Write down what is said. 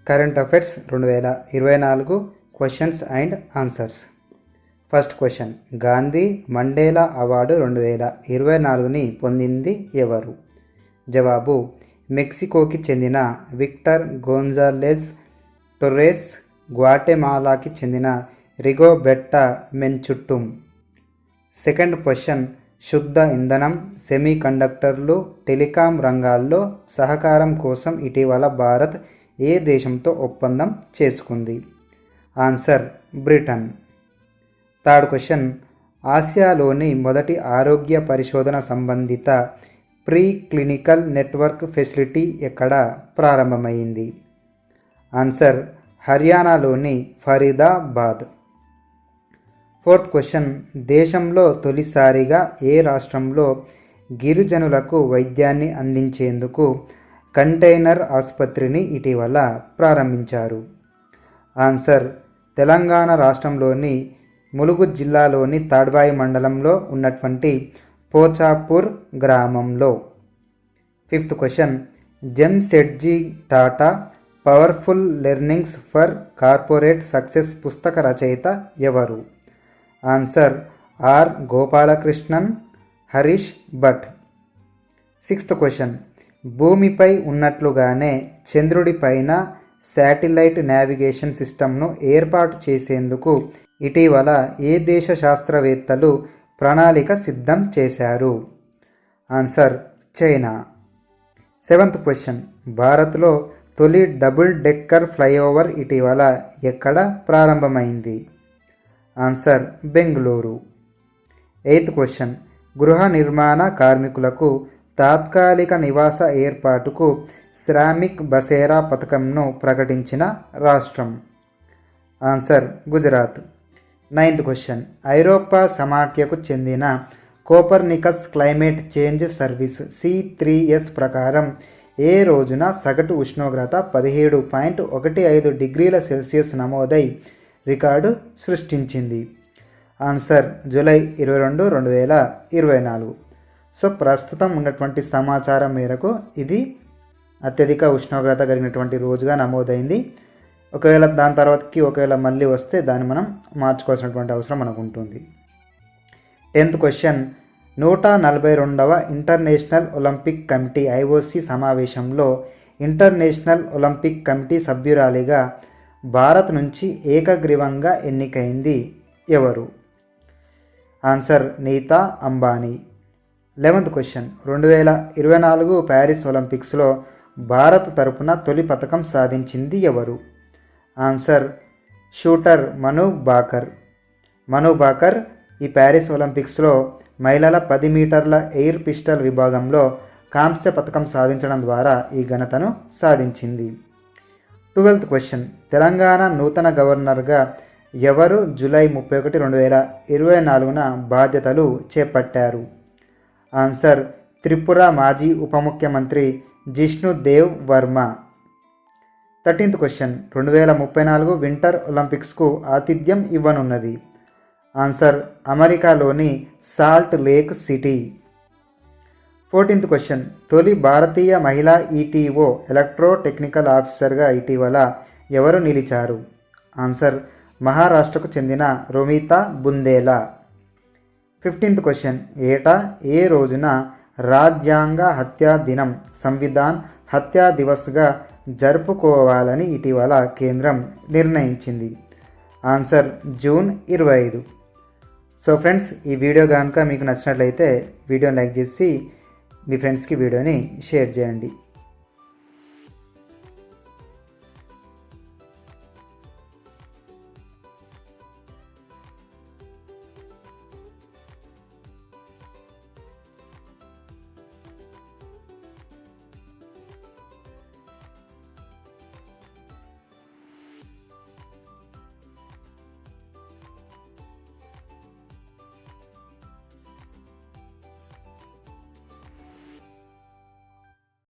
Current affairs 2024 questions and answers. First question, Gandhi Mandela award 2024ని పొందింది ఎవరు? జవాబు, మెక్సికోకి చెందిన విక్టర్ గోన్జాలెజ్ టొర్రెస్, గ్వాటెమాలాకి చెందిన రిగోబెట్టా మెన్చుట్టుమ్. సెకండ్ క్వశ్చన్, శుద్ధ ఇంధనం, సెమీ కండక్టర్లు, టెలికాం రంగాల్లో సహకారం కోసం ఇటీవల భారత్ ఏ దేశంతో ఒప్పందం చేసుకుంది? Answer, Britain. థర్డ్ క్వశ్చన్, ఆసియాలోని మొదటి ఆరోగ్య పరిశోధన సంబంధిత ప్రీ క్లినికల్ నెట్వర్క్ ఫెసిలిటీ ఎక్కడ ప్రారంభమైంది? ఆన్సర్, హర్యానాలోని ఫరీదాబాద్. ఫోర్త్ క్వశ్చన్, దేశంలో తొలిసారిగా ఏ రాష్ట్రంలో గిరిజనులకు వైద్యాన్ని అందించేందుకు కంటైనర్ ఆసుపత్రిని ఇటీవల ప్రారంభించారు? ఆన్సర్, తెలంగాణ రాష్ట్రంలోని ములుగు జిల్లాలోని తాడ్వాయి మండలంలో ఉన్నటువంటి పోచాపూర్ గ్రామంలో. Fifth question, Jamsetji Tata powerful learnings for corporate success పుస్తక రచయిత ఎవరు? Answer, R Gopalakrishnan, Harish Bhat. Sixth question, భూమిపై ఉన్నట్లుగానే చంద్రుడిపైన శాటిలైట్ నావిగేషన్ సిస్టమ్ను ఏర్పాటు చేసేందుకు ఇటీవల ఏ దేశ శాస్త్రవేత్తలు ప్రణాళిక సిద్ధం చేశారు? Answer, China. సెవెంత్ క్వశ్చన్, భారత్లో తొలి డబుల్ డెక్కర్ ఫ్లైఓవర్ ఇటీవల ఎక్కడ ప్రారంభమైంది? ఆన్సర్, బెంగళూరు. ఎయిత్ క్వశ్చన్, గృహ నిర్మాణ కార్మికులకు తాత్కాలిక నివాస ఏర్పాటుకు శ్రామిక్ బసేరా పథకంను ప్రకటించిన రాష్ట్రం? ఆన్సర్, గుజరాత్. నైన్త్ క్వశ్చన్, ఐరోపా సమాఖ్యకు చెందిన Copernicus climate change service C3S ప్రకారం ఏ రోజున సగటు ఉష్ణోగ్రత 17.15 డిగ్రీల సెల్సియస్ నమోదై రికార్డు సృష్టించింది? Answer, July 22, 2024. సో ప్రస్తుతం ఉన్నటువంటి సమాచారం మేరకు ఇది అత్యధిక ఉష్ణోగ్రత కలిగినటువంటి రోజుగా నమోదైంది. ఒకవేళ దాని తర్వాతకి మళ్ళీ వస్తే దాన్ని మనం మార్చుకోవాల్సినటువంటి అవసరం మనకు ఉంటుంది. 10th క్వశ్చన్, 142వ ఇంటర్నేషనల్ ఒలింపిక్ కమిటీ IOC సమావేశంలో ఇంటర్నేషనల్ ఒలింపిక్ కమిటీ సభ్యురాలిగా భారత్ నుంచి ఏకగ్రీవంగా ఎన్నికైంది ఎవరు? Answer, Nita Ambani. 11th question, 2024 Paris ఒలింపిక్స్లో భారత్ తరపున తొలి పథకం సాధించింది ఎవరు? ఆన్సర్, షూటర్ మను బాకర్ ఈ ప్యారిస్ ఒలింపిక్స్లో మహిళల 10 మీటర్ల ఎయిర్ పిస్టల్ విభాగంలో కాంస్య పథకం సాధించడం ద్వారా ఈ ఘనతను సాధించింది. 12th క్వశ్చన్, తెలంగాణ నూతన గవర్నర్గా ఎవరు జూలై 31, 2024న బాధ్యతలు చేపట్టారు? ఆన్సర్, త్రిపుర మాజీ ఉప ముఖ్యమంత్రి Jishnudev Varma. 13th question, 2034 winter ఒలింపిక్స్కు ఆతిథ్యం ఇవ్వనున్నది? ఆన్సర్, అమెరికాలోని Salt Lake City. 14th question, తొలి భారతీయ మహిళా ETO ఎలక్ట్రో టెక్నికల్ ఆఫీసర్గా ఇటీవల ఎవరు నిలిచారు? ఆన్సర్, మహారాష్ట్రకు చెందిన రోమితా బుందేలా. 15th క్వశ్చన్, ఏటా ఏ రోజున రాజ్యాంగ హత్యా దినం సంవిధాన్ హత్యా దివస్గా జరుపుకోవాలని ఇటీవల కేంద్రం నిర్ణయించింది? Answer, June 25. సో ఫ్రెండ్స్, ఈ వీడియో కనుక మీకు నచ్చినట్లయితే వీడియోని లైక్ చేసి మీ ఫ్రెండ్స్కి వీడియోని షేర్ చేయండి.